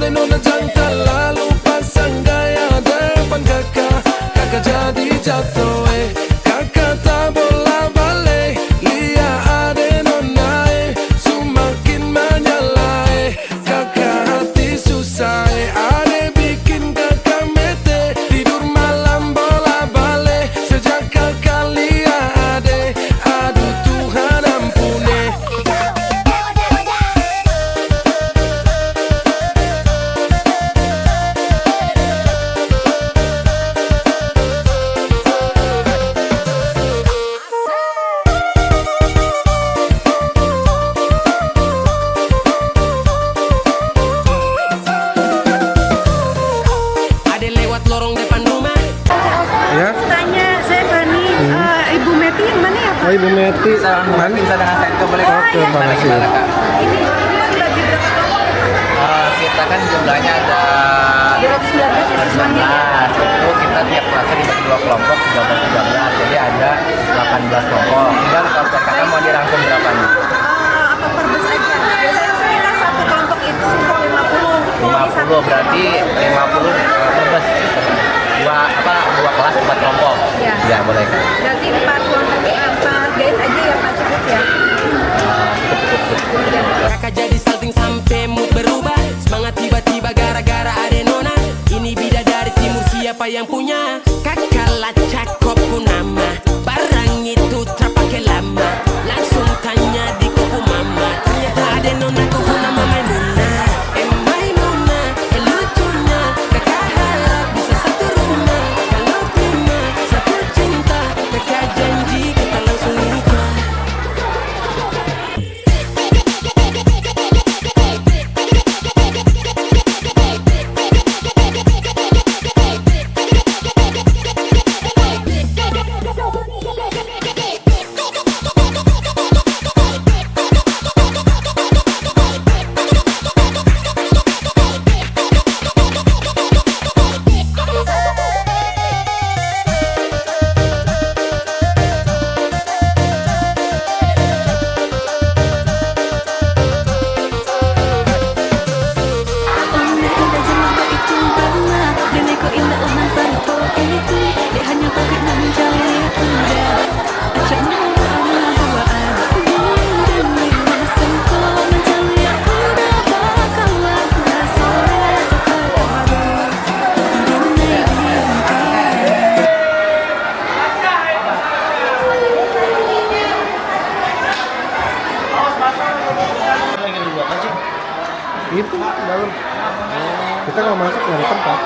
ade nona jangan lalu pasang gaya depan kakak. Kakak jadi jatuh kakak tak bola balik. Lihat ade nona semakin menyala kakak hati susah ade bikin kakak mete. Tidur malam bola balik sejak kakak lihat ade. Aduh Tuhan ampuni. Ade lewat lorong depan rumah. Ya. Tanya, saya Fani. Ibu Meti yang mana ya Pak? Oh, Ibu Meti. Mana bisa dengan saya itu boleh? Oke, iya. makasih. Gimana, Kak? Ini bagi berapa kelompok? Kita kan jumlahnya ada 219 ya siswanya. 19. Itu kita tiap kelasnya dibagi 2 kelompok, 13-13. Jadi ada 18 kelompok. Tinggal kalau kakak mau dirangkum berapa nih? Apa per bus aja? Saya kan satu kelompok itu untuk 50. 50 berarti 50 per bus. Dua kelas 4 kelompok. Ya. Ya boleh kan? Berarti 4 kelompok 4 guys aja ya Pak, cukup ya? Kakak jadi salting sampai mood berubah. Semangat tiba-tiba gara-gara ade nona. Ini bidadari timur siapa yang punya? Kakak lacak kopu nama. Barang itu terpakai lama. Langsung tanya di kopu mama. Ternyata ade nona kopu nama Maimunah. Maimunah, lucunya. Kakak harap bisa satu rumah. Kalau terima satu cinta. Kakak janji kita langsung nikah. Itu dalam. Kita kalau masuk nggak ada tempat.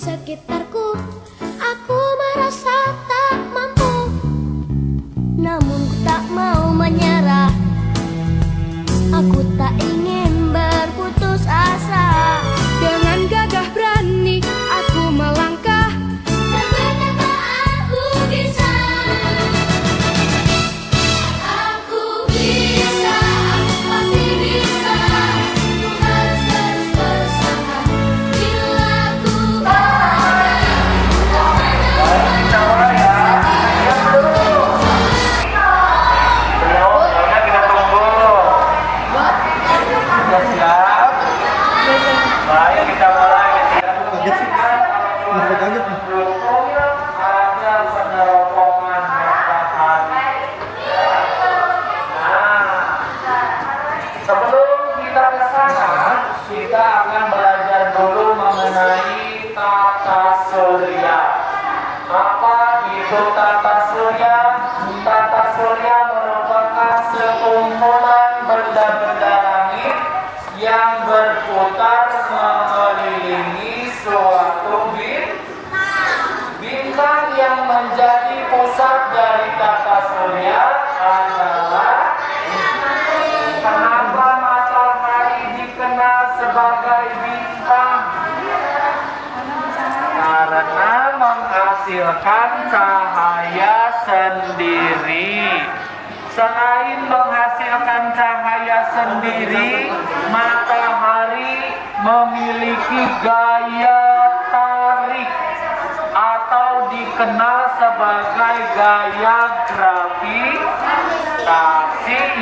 sekitarku. Aku merasa tak mampu, namun ku tak mau menyerah. Aku tak ingin berputus asa. Dengan gagah berani aku melangkah, Dan berkata aku bisa. Aku bisa, aku pasti bisa. Ku harus terus berusaha. Bila ku bahagia, Kita tunggu. Sudah siap? Baik, kita mulai. Kaget sih. Kenapa kaget nih? Ada peneropongan matahari. Nah, sebelum kita ke sana, kita akan belajar dulu mengenai tata surya. Apa itu tata surya? Tata surya merupakan sekumpulan benda-benda langit yang berputar mengelilingi suatu bintang yang menjadi pusat dari tata surya adalah kenapa matahari dikenal sebagai bintang? Karena menghasilkan cahaya sendiri. Selain menghasilkan cahaya sendiri, matahari memiliki gaya tarik atau dikenal sebagai gaya gravitasi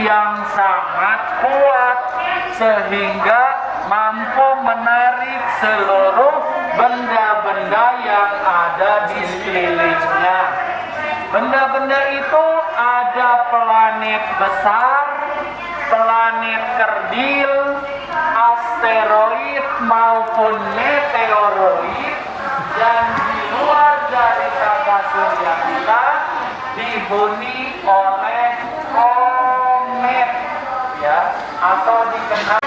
yang sangat kuat sehingga mampu menarik seluruh benda-benda yang ada di sekelilingnya. Benda-benda itu ada planet besar, planet kerdil, asteroid maupun meteoroid, dan di luar dari tata surya kita dihuni oleh komet, ya, atau dikenal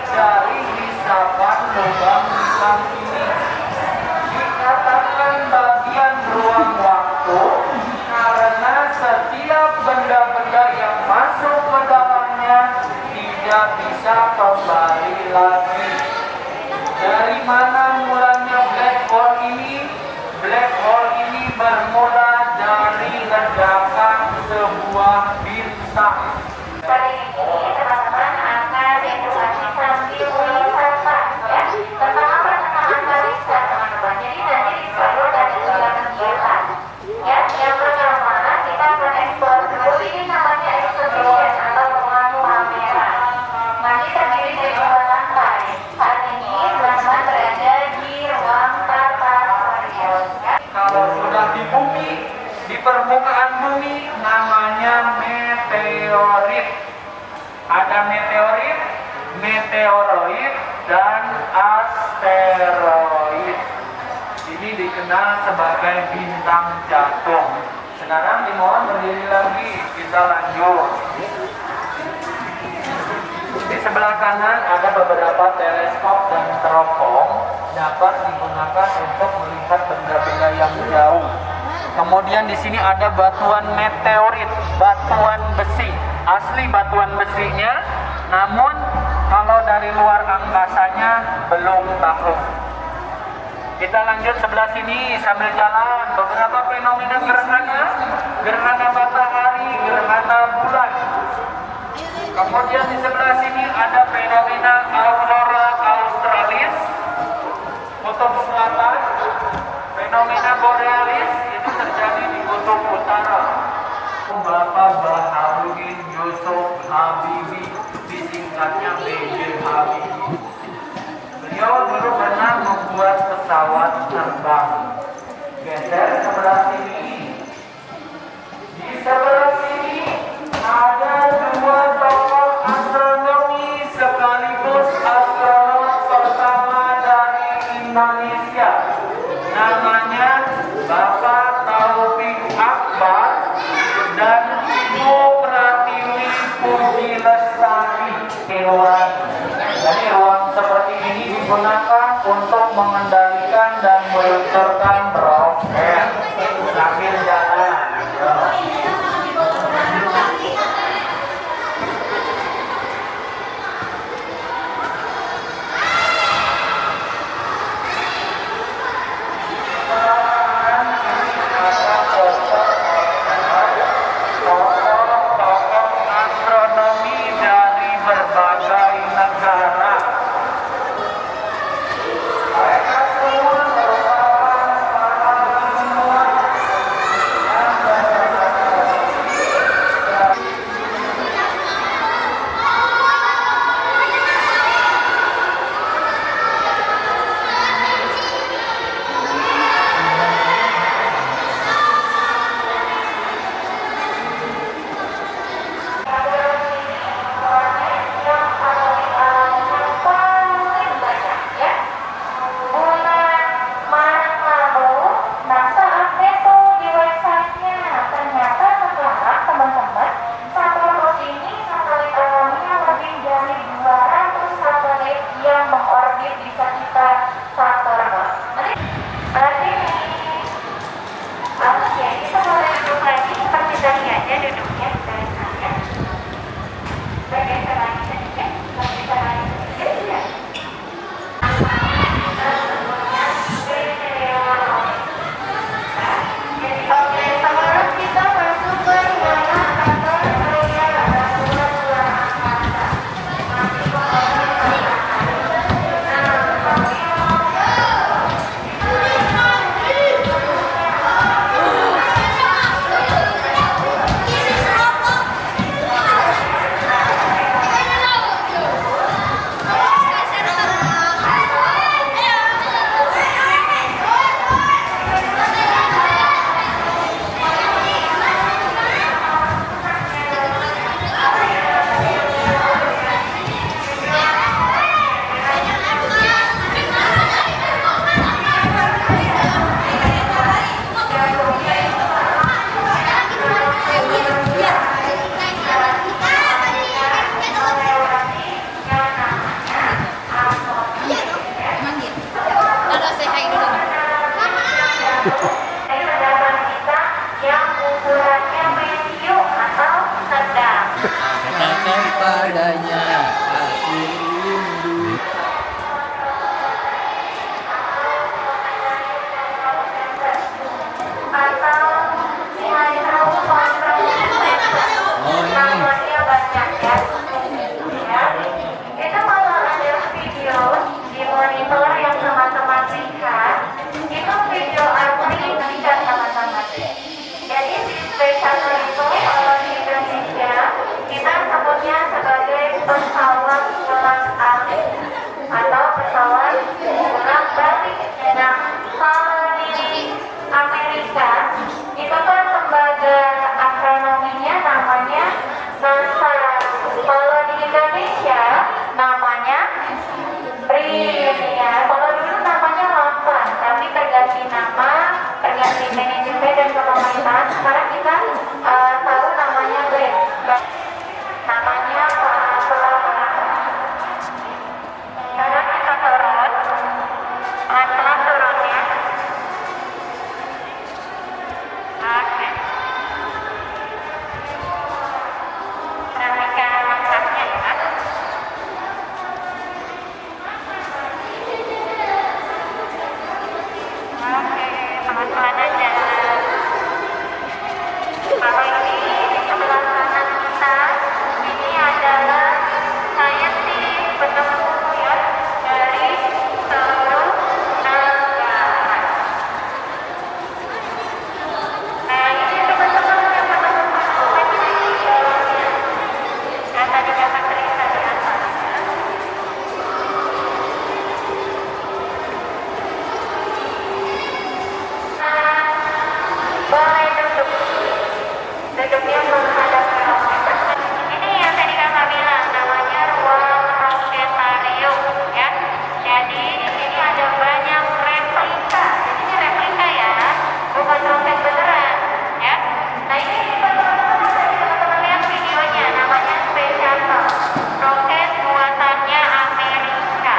dari hisapan lubang hitam ini. Dikatakan bagian ruang waktu karena setiap benda-benda yang masuk ke dalamnya tidak bisa kembali lagi. Dari mana mulanya black hole ini? Black hole ini bermula dari ledakan sebuah bintang. Kali ini teman-teman akan edukasi sambil wisata ya. Pertama perkenalkan Marisa teman-teman. Jadi nanti di seluruh dari 3 kegiatan. Ya, yang pertama kita akan eksplor dulu, ini namanya exhibition atau ruang pameran. Nanti terdiri dari 2 lantai. Saat ini teman-teman berada di ruang tata surya. Ya. Kalau sudah di bumi, di permukaan bumi, namanya meteorit. Ada meteorit, meteoroid, dan asteroid. Ini dikenal sebagai bintang jatuh. Sekarang dimohon berdiri lagi, kita lanjut. Di sebelah kanan ada beberapa teleskop dan teropong dapat digunakan untuk melihat benda-benda yang jauh. Kemudian di sini ada batuan meteorit, batuan besi asli batuan besinya, namun kalau dari luar angkasanya belum tahu. Kita lanjut sebelah sini sambil jalan. Beberapa fenomena gerhana, gerhana matahari, gerhana bulan. Kemudian di sebelah sini ada fenomena aurora australis, kutub selatan. Fenomena borealis itu terjadi di kutub utara. Bapak Baharudin Yusuf Habibie, disingkatnya B.J. Habibie. Beliau dulu pernah membuat pesawat terbang. Geser sebelah sini. Di sebelah sini ada dua tokoh astronomi sekaligus astronom pertama dari Indonesia. Namanya Bapak Taufik Akbar dan Ibu Pratiwi Puji Lestari. Jadi ruang seperti ini digunakan untuk mengendalikan dan meluncurkan roket sambil jalan. Astronomi dari berbagai negara. Mereka semua merupakan para ilmuwan yang mengorbit di sekitar Saturn. Berarti oke, kita mulai duduk lagi seperti tadi aja duduknya dari saya. Bergeser lagi sedikit, bergeser lagi sedikit ya. Jadi oke, sekarang kita masuk ke ruangan kantor saya dan ruang angkasa. Masih pedagang kita yang ukurannya medium atau sedang. Katakan padanya aku rindu. Atau mulai tahu kontrolnya namanya banyak ya. Itu kalau ada video di monitor yang teman-teman lihat, itu video asli tidak teman-teman. Jadi si space shuttle itu kalau di Indonesia kita sebutnya sebagai pesawat duduknya menghadap ke komputer. Ini yang tadi kakak bilang namanya ruang rosetarium ya. Jadi di sini ada banyak replika. Jadi ini replika ya, bukan roket beneran ya. Nah ini teman-teman lihat videonya, namanya Space Shuttle, roket buatannya Amerika.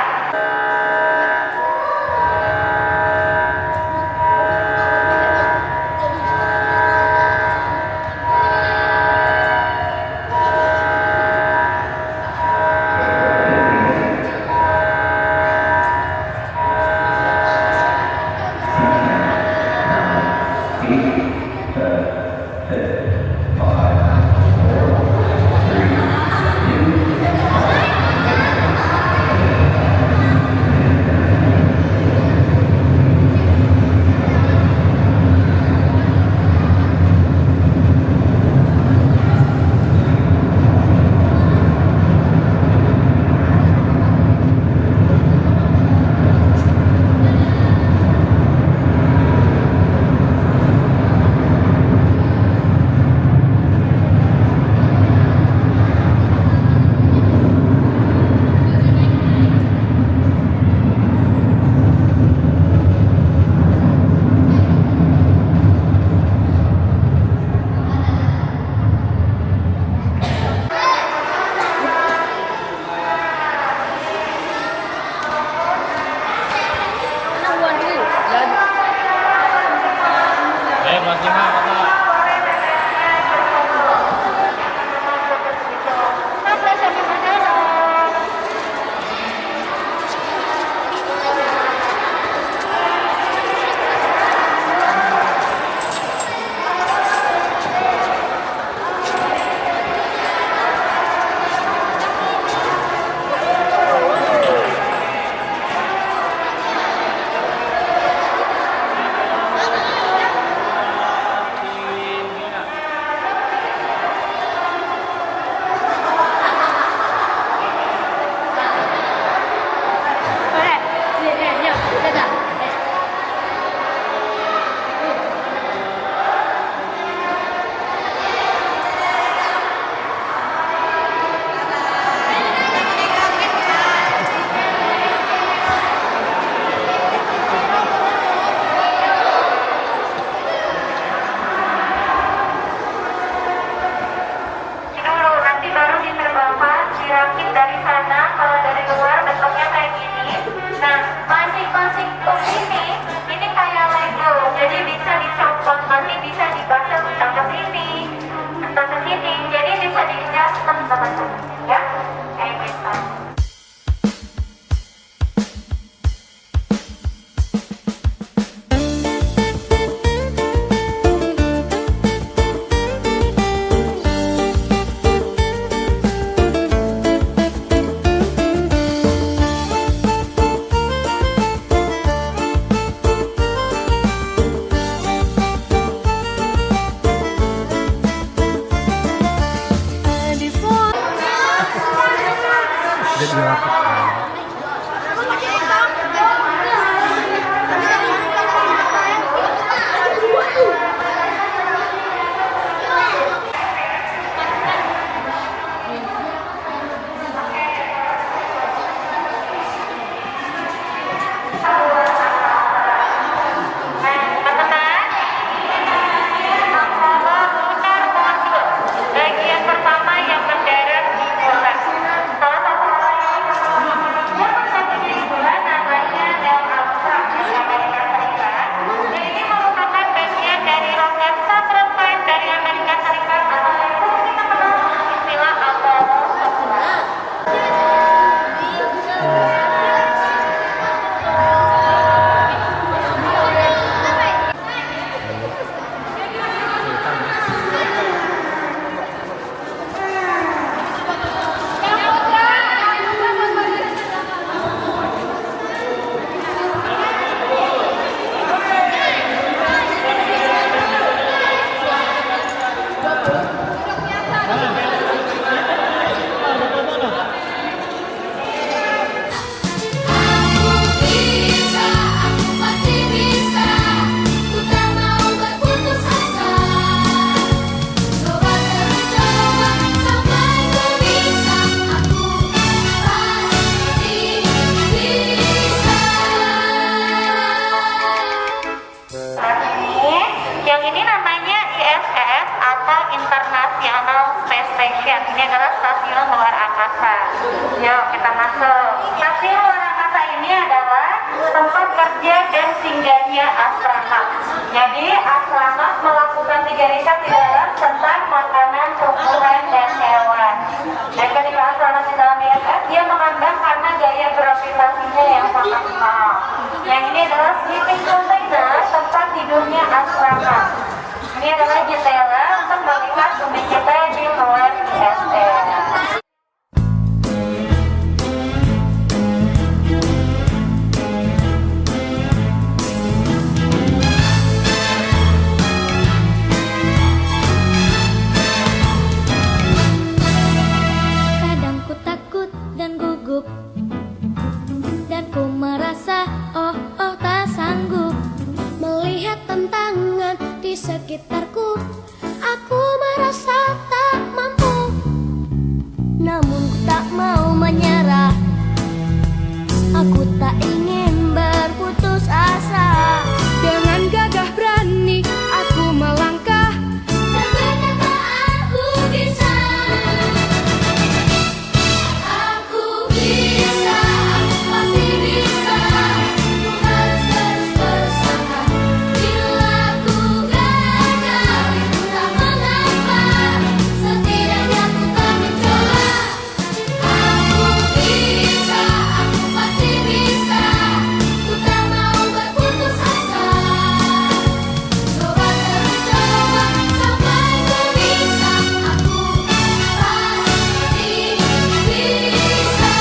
Yang ini namanya ISS atau International Space Station. Ini adalah stasiun luar angkasa. Yuk kita masuk. Stasiun luar angkasa ini adalah tempat kerja dan singgahnya astronot. Jadi astronot melakukan 3 riset di dalam tentang makanan, tumbuhan, dan hewan. Dan ketika astronot di dalam ISS, dia mengambang karena gaya gravitasinya yang sangat lemah. Yang ini adalah sleeping container, tempat tidurnya astronot. Ini adalah jendela untuk melihat bumi kita di luar ISS. Kadang ku takut dan gugup, dan ku merasa oh tak sanggup melihat tantangan di sekitarku. Aku merasa tak mampu, namun ku tak mau menyerah. Aku tak ingin berputus asa. Dengan gagah berani aku melangkah. Dan berkata aku bisa. Aku bisa, aku pasti bisa. Ku harus terus berusaha. Bila ku gagal, itu tak mengapa. Setidaknya ku kan mencoba. Aku bisa, aku pasti bisa. Ku tak mau berputus asa. Coba terus coba sampai ku bisa. Aku pasti bisa.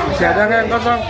Masih ada nggak yang kosong?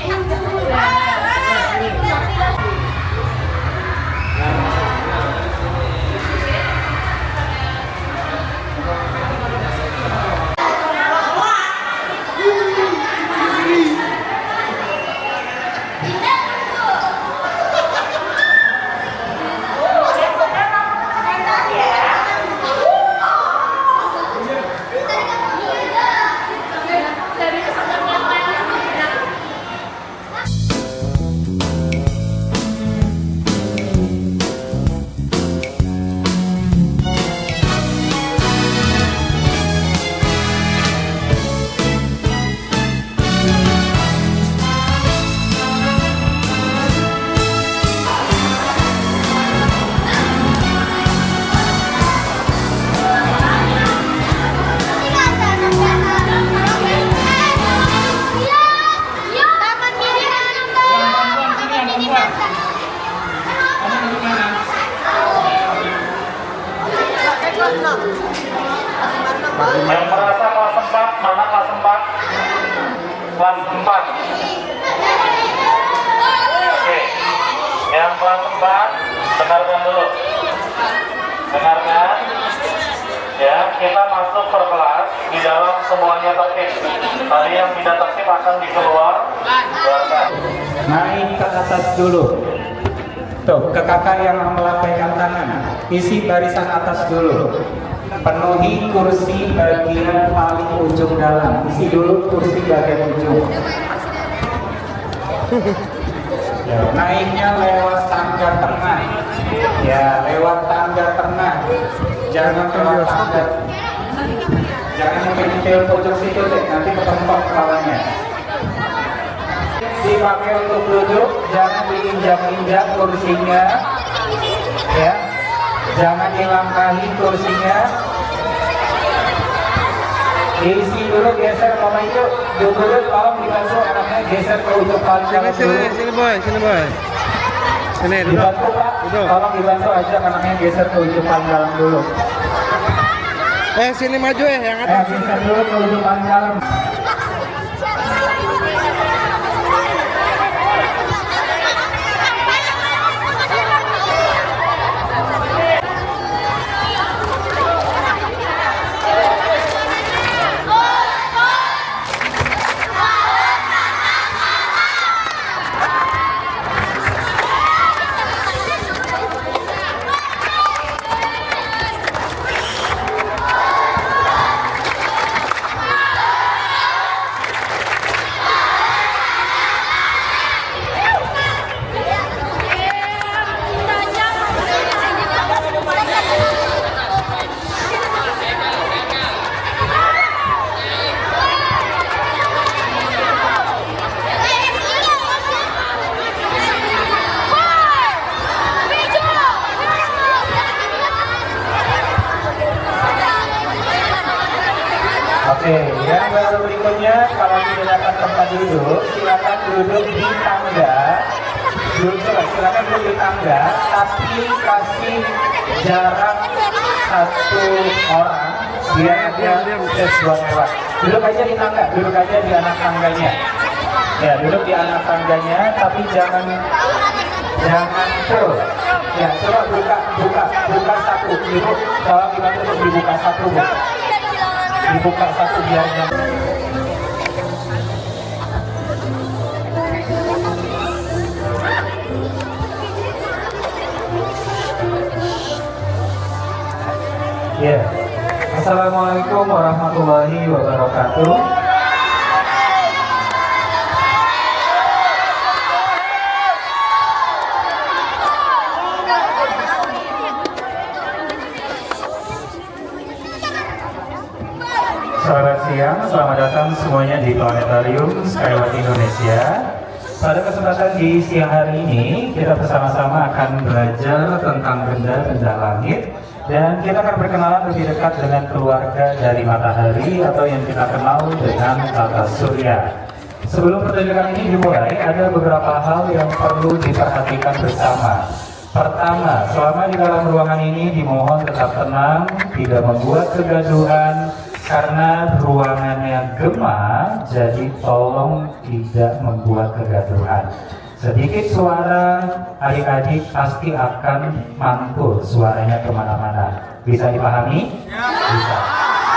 Yang merasa kelas 4, mana kelas 4? Kelas 4. Oke. Yang kelas 4, dengarkan dulu. Dengarkan. Ya, kita masuk per kelas, di dalam semuanya tertib. Tadi yang tidak tertib akan dikeluarkan. Naik ke atas dulu. Tuh, ke kakak yang melambaikan tangan. Isi barisan atas dulu. Penuhi kursi bagian paling ujung dalam. Isi dulu kursi bagian ujung. Ya, naiknya lewat tangga tengah. Ya, lewat tangga tengah. Jangan lewat tangga. Jangan menyentil pojok situ deh, nanti ketempat kepalanya. Dipakai untuk duduk, jangan diinjak-injak kursinya. Ya, jangan dilangkahi kursinya. Isi dulu, geser Mama itu. Dulu tolong dibantu anaknya geser ke ujung paling dalam dulu. Sini boy. Sini duduk. Dibantu Pak, tolong dibantu aja anaknya geser ke ujung paling dalam dulu. Sini maju yang atas. Geser dulu ke ujung paling dalam. Oke, yang baru berikutnya kalau tidak dapat tempat duduk, silakan duduk di tangga. Silakan duduk di tangga, tapi kasih jarak satu orang biar dia buat lewat. Duduk aja di tangga, duduk aja di anak tangganya. Ya, duduk di anak tangganya, tapi jangan full. Ya, coba buka satu. Ibu, tolong dibantu untuk dibuka satu, Bu. Dibuka satu biar nyaman. Ya, Assalamualaikum warahmatullahi wabarakatuh. Selamat siang, selamat datang semuanya di Planetarium Skyward Indonesia. Pada kesempatan di siang hari ini, kita bersama-sama akan belajar tentang benda-benda langit. Dan kita akan berkenalan lebih dekat dengan keluarga dari matahari atau yang kita kenal dengan tata surya. Sebelum pertunjukan ini dimulai, ada beberapa hal yang perlu diperhatikan bersama. Pertama, selama di dalam ruangan ini dimohon tetap tenang, tidak membuat kegaduhan, karena ruangannya gema, jadi tolong tidak membuat kegaduhan. Sedikit suara adik-adik pasti akan mantul suaranya kemana-mana. Bisa dipahami? Bisa.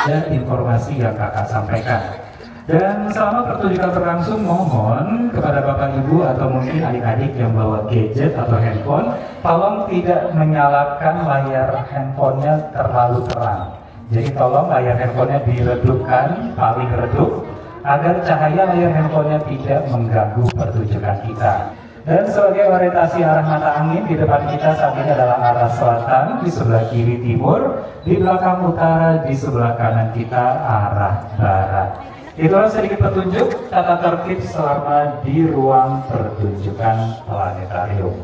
Dan informasi yang kakak sampaikan. Dan selama pertunjukan berlangsung, mohon kepada Bapak Ibu atau mungkin adik-adik yang bawa gadget atau handphone, tolong tidak menyalakan layar handphonenya terlalu terang. Jadi tolong layar handphonenya diredupkan, paling redup, agar cahaya layar handphonenya tidak mengganggu pertunjukan kita. Dan sebagai orientasi arah mata angin, di depan kita saat ini adalah arah selatan, di sebelah kiri timur, di belakang utara, di sebelah kanan kita arah barat. Itulah sedikit petunjuk tata tertib selama di ruang pertunjukan planetarium.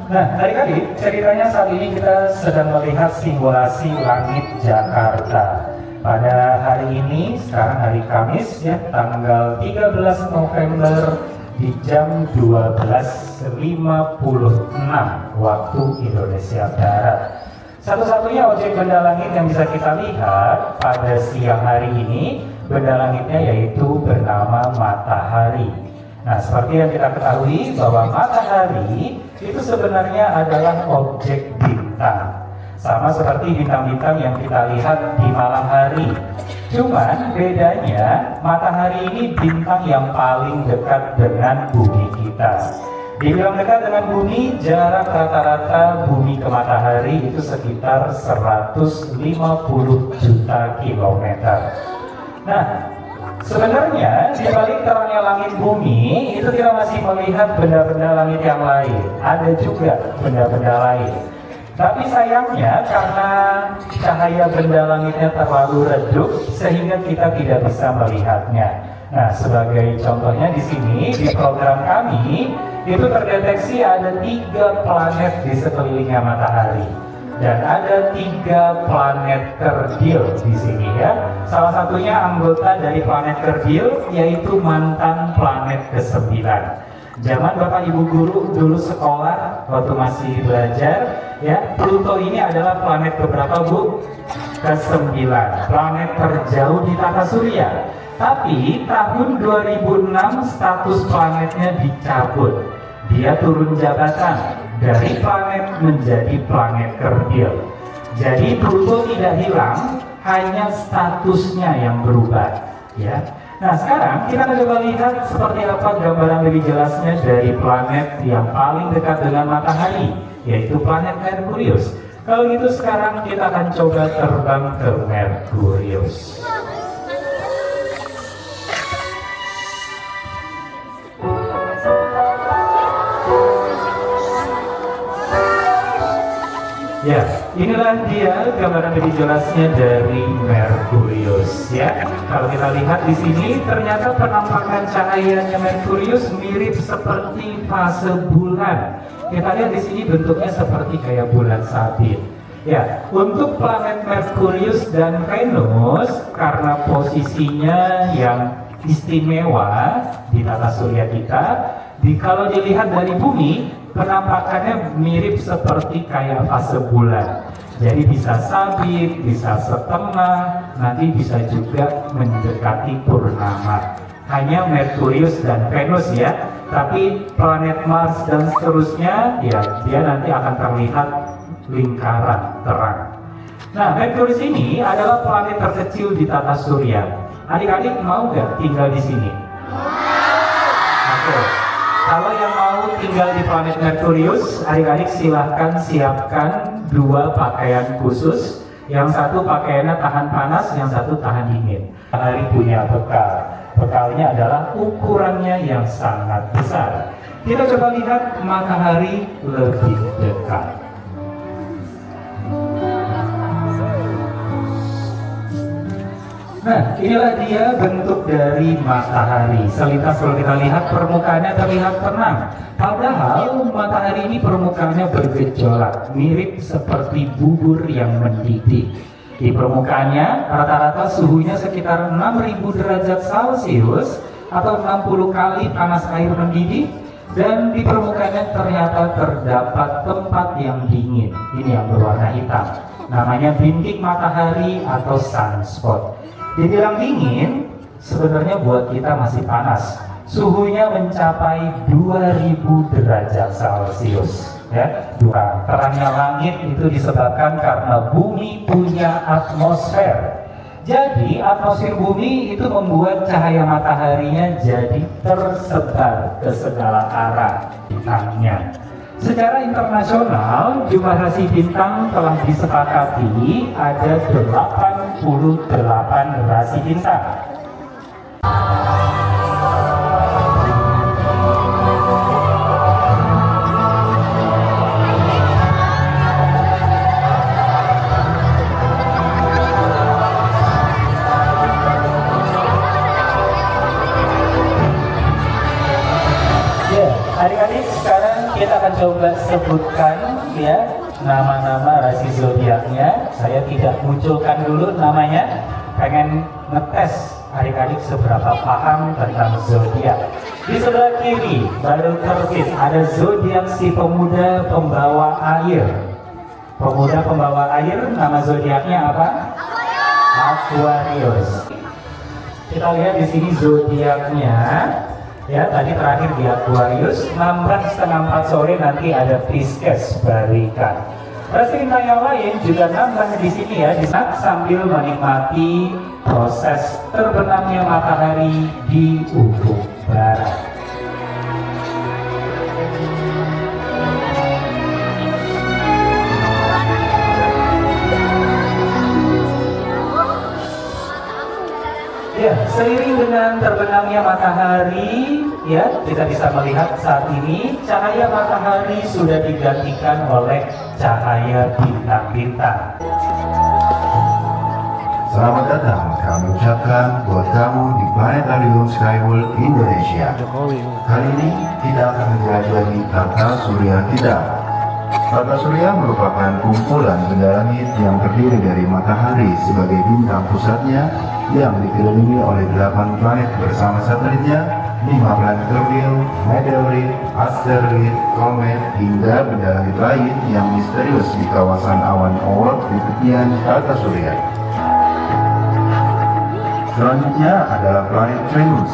Nah, adik-adik, ceritanya saat ini kita sedang melihat simulasi langit Jakarta. Pada hari ini, sekarang hari Kamis ya, tanggal 13 November di jam 12.56 waktu Indonesia Barat. Satu-satunya objek benda langit yang bisa kita lihat pada siang hari ini, benda langitnya yaitu bernama matahari. Nah, seperti yang kita ketahui bahwa matahari itu sebenarnya adalah objek bintang. Sama seperti bintang-bintang yang kita lihat di malam hari. Cuman bedanya matahari ini bintang yang paling dekat dengan bumi kita. Dibilang dekat dengan bumi, jarak rata-rata bumi ke matahari itu sekitar 150 juta kilometer. Nah, sebenarnya di balik terangnya langit bumi itu kita masih melihat benda-benda langit yang lain. Ada juga benda-benda lain. Tapi sayangnya karena cahaya benda langitnya terlalu redup sehingga kita tidak bisa melihatnya. Nah, sebagai contohnya di sini di program kami itu terdeteksi ada 3 planet di sekelilingnya matahari dan ada 3 planet kerdil di sini ya. Salah satunya anggota dari planet kerdil yaitu mantan planet ke-9. Zaman Bapak Ibu guru dulu sekolah waktu masih belajar ya, Pluto ini adalah planet keberapa Bu? Ke-9, planet terjauh di tata surya. Tapi tahun 2006 status planetnya dicabut. Dia turun jabatan dari planet menjadi planet kerdil. Jadi Pluto tidak hilang, hanya statusnya yang berubah ya. Nah, sekarang kita akan coba lihat seperti apa gambaran lebih jelasnya dari planet yang paling dekat dengan matahari, yaitu planet Merkurius. Kalau gitu sekarang kita akan coba terbang ke Merkurius. Ya, inilah dia gambaran lebih jelasnya dari Merkurius ya. Kalau kita lihat di sini ternyata penampakan cahayanya Merkurius mirip seperti fase bulan. Kita lihat di sini bentuknya seperti kayak bulan sabit. Ya, untuk planet Merkurius dan Venus karena posisinya yang istimewa di tata surya kita, kalau dilihat dari bumi penampakannya mirip seperti kayak fase bulan. Jadi bisa sabit, bisa setengah, nanti bisa juga mendekati purnama. Hanya Merkurius dan Venus ya. Tapi planet Mars dan seterusnya ya dia nanti akan terlihat lingkaran terang. Nah, Merkurius ini adalah planet terkecil di tata surya. Adik-adik mau nggak tinggal di sini? Oke. Kalau yang mau tinggal di planet Merkurius, adik-adik silahkan siapkan 2 pakaian khusus. Yang satu pakaiannya tahan panas, yang satu tahan dingin. Hari punya bekal. Bekalnya adalah ukurannya yang sangat besar. Kita coba lihat matahari lebih dekat. Nah, inilah dia bentuk dari matahari. Selintas kalau kita lihat permukaannya terlihat tenang. Padahal matahari ini permukaannya bergejolak, mirip seperti bubur yang mendidih. Di permukaannya rata-rata suhunya sekitar 6.000 derajat Celcius atau 60 kali panas air mendidih. Dan di permukaannya ternyata terdapat tempat yang dingin. Ini yang berwarna hitam. Namanya bintik matahari atau sunspot. Dibilang dingin, sebenarnya buat kita masih panas. Suhunya mencapai 2000 derajat Celcius. Ya, terangnya langit itu disebabkan karena bumi punya atmosfer. Jadi atmosfer bumi itu membuat cahaya mataharinya jadi tersebar ke segala arah bintangnya. Secara internasional, jumlah rasi bintang telah disepakati ada 88 rasi bintang. Adik-adik, sekarang kita akan coba sebutkan ya nama-nama rasi zodiaknya. Saya tidak munculkan dulu namanya, pengen ngetes adik-adik seberapa paham tentang zodiak. Di sebelah kiri baru terbit ada zodiak si pemuda pembawa air. Pemuda pembawa air, nama zodiaknya apa? Aquarius. Kita lihat di sini zodiaknya. Ya, tadi terakhir di Aquarius, 3:30 sore nanti ada Pisces barikan. Rasi bintang yang lain juga nambah di sini ya, di saat sambil menikmati proses terbenamnya matahari di ufuk barat. Ya, seiring dengan terbenamnya matahari, ya kita bisa melihat saat ini cahaya matahari sudah digantikan oleh cahaya bintang-bintang. Selamat datang kami ucapkan buat kamu di Planetarium Skyworld Indonesia. Kali ini kita akan menjelajahi tata surya kita. Tata surya merupakan kumpulan benda langit yang terdiri dari matahari sebagai bintang pusatnya yang dikelilingi oleh 8 planet bersama satelitnya, 5 planet kerdil, meteorit, asteroid, komet, hingga benda langit lain yang misterius di kawasan awan Oort di tepian tata surya. Selanjutnya adalah planet Venus,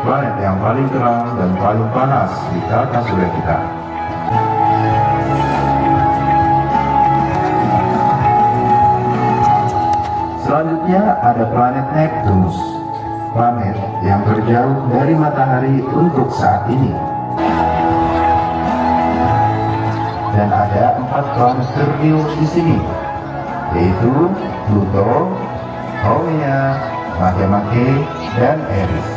planet yang paling terang dan paling panas di tata surya kita. Selanjutnya ada planet Neptunus, planet yang terjauh dari matahari untuk saat ini. Dan ada 4 planet kerdil di sini, yaitu Pluto, Haumea, Makemake, dan Eris.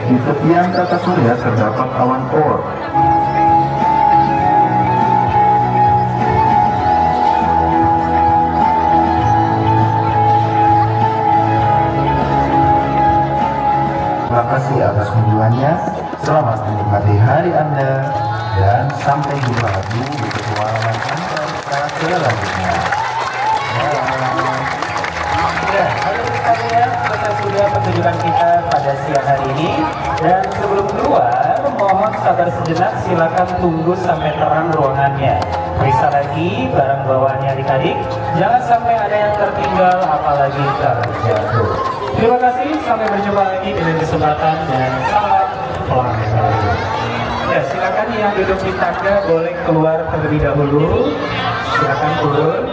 Di tepian tata surya terdapat awan Oort. Terima kasih atas kunjungannya. Selamat menikmati hari Anda dan sampai jumpa lagi di petualangan Anda selanjutnya. Ya, halo sekalian, selesai sudah pertunjukan kita pada siang hari ini. Dan sebelum keluar, mohon sabar sejenak, silakan tunggu sampai terang ruangannya. Periksa lagi barang bawaannya adik-adik, jangan sampai ada yang tertinggal apalagi terjatuh. Terima kasih, sampai berjumpa lagi dengan kesempatan dan salam Planetarium. Ya, silakan yang duduk di tangga boleh keluar terlebih dahulu. Silakan turun.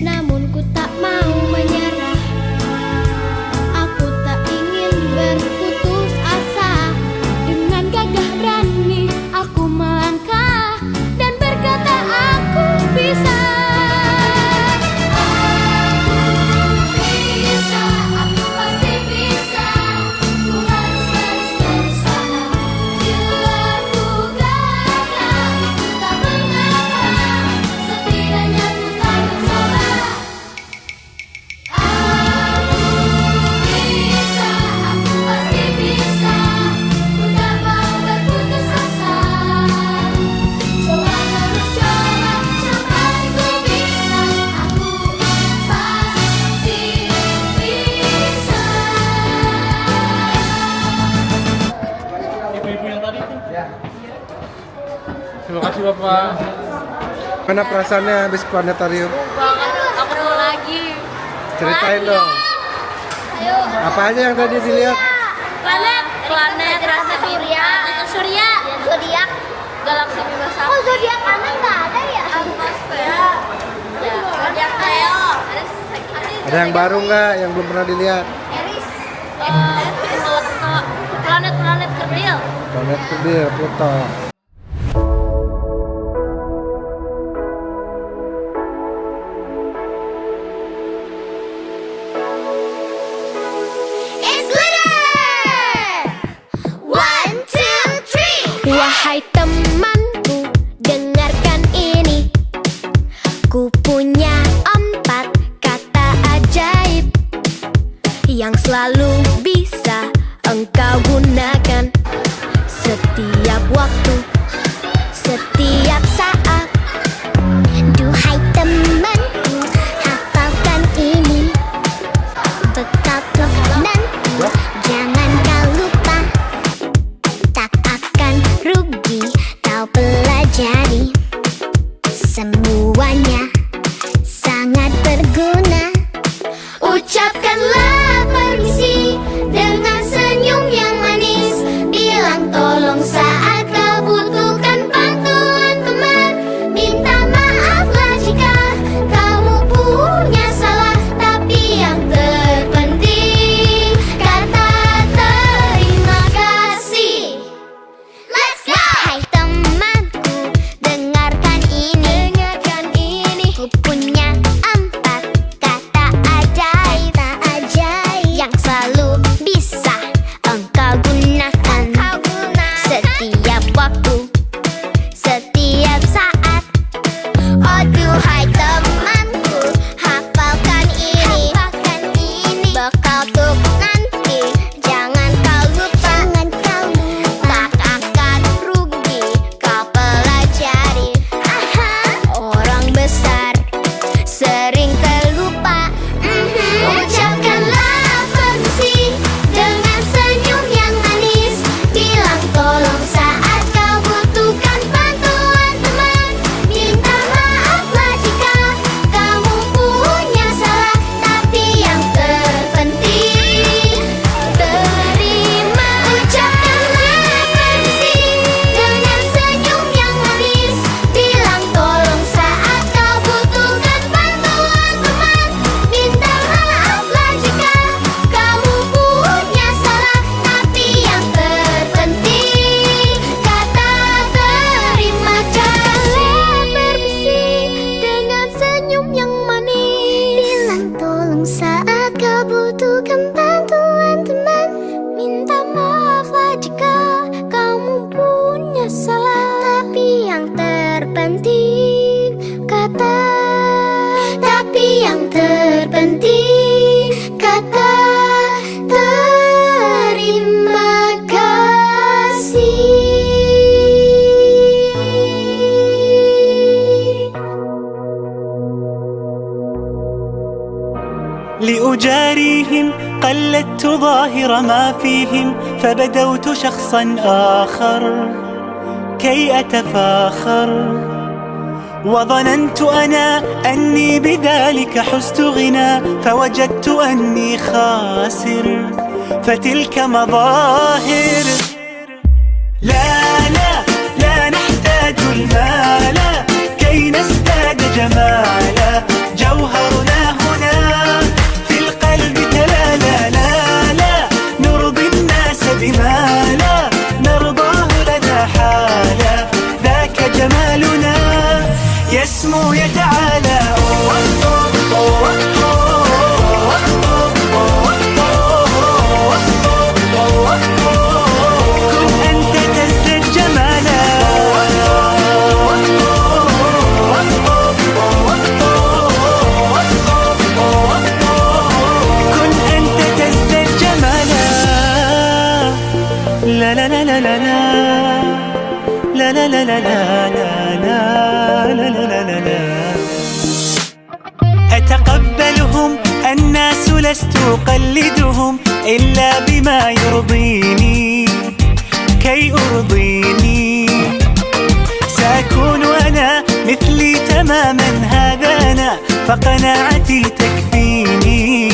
Namun ku tak mau menyerah. Aku tak ingin berputus asa. Dengan gagah berani aku melangkah dan berkata aku bisa. Aku pasti bisa. Ku harus terus berusaha. Bila ku gagal, tak mengapa. Setidaknya ku tak mencoba. Aku pasti bisa. Ku tak mau berputus asa. Coba terus coba sampai ku bisa. Aku pasti bisa. Ibu-ibu yang tadi tuh. Terima kasih Bapak. Mana perasaannya habis planetarium? Aku mau lagi. Ceritain dong. Ayo. Apa aja yang tadi dilihat? Planet rasa surya, zodiak, galaksi Bima Sakti. Oh, zodiak anak nggak ada ya? Atmosfer. Ya, zodiak Leo. Ada yang baru nggak yang belum pernah dilihat? Eris. Pluto. Planet-planet kerdil. Planet kerdil, Pluto. It's glitter. 1, 2, 3. Wahai temanku, dengarkan ini. Ku punya 4 kata ajaib yang selalu bisa engkau gunakan setiap waktu, setiap saat. Duhai temanku, hafalkan ini. Bekal klub nanti, jangan kau lupa. Tak akan rugi kau pelajari. Semuanya sangat berguna. Ucapkanlah permisi dengan senyum yang manis. Bilang tolong saat kau butuhkan bantuan teman. Minta maaflah jika kamu punya salah. waktu, setiap saat. Oh duhai temanku, hafalkan ini, bekal untuk nanti. Jangan kau lupa, tak akan rugi kau pelajari. Orang besar sering terlupa. Ucapkanlah permisi dengan senyum yang manis. Bilang tolong saat kau butuhkan bantuan teman. Minta maaflah jika kamu punya salah. Tapi yang terpenting, terima. Ucapkanlah permisi dengan senyum yang manis. Bilang tolong saat kau butuhkan bantuan teman. Minta maaflah jika kamu punya salah. Tapi yang terpenting, kata terima kasih. Permisi dengan senyum yang manis. Bilang tolong saat kau butuhkan bantuan teman. Minta maaflah jika kamu punya salah. Tapi yang terpenting, kata. Tapi yang terpenting, kata terima kasih. لأجاريهم قلدت ظاهر ما فيهم فبدوت شخصا آخر كي أتفاخر وظننت أنا أني بذلك حزت غنى فوجدت أني خاسر فتلك مظاهر لا لا لا نحتاج المال كي نزداد جمالا جوهرنا هنا في القلب تلالا لا لا نرضي الناس بما لا نرضاه لنا حالا ذاك جمالنا يسمو يتعالى كن أنت تزداد جمالا كن أنت تزداد جمالا لا لا لا لا لا لا لا لا لا لا لا لا لا أتقبلهم الناس لست أقلدهم إلا بما يرضيني كي أرضيني سأكون أنا مثلي تماما هذا أنا فقناعتي تكفيني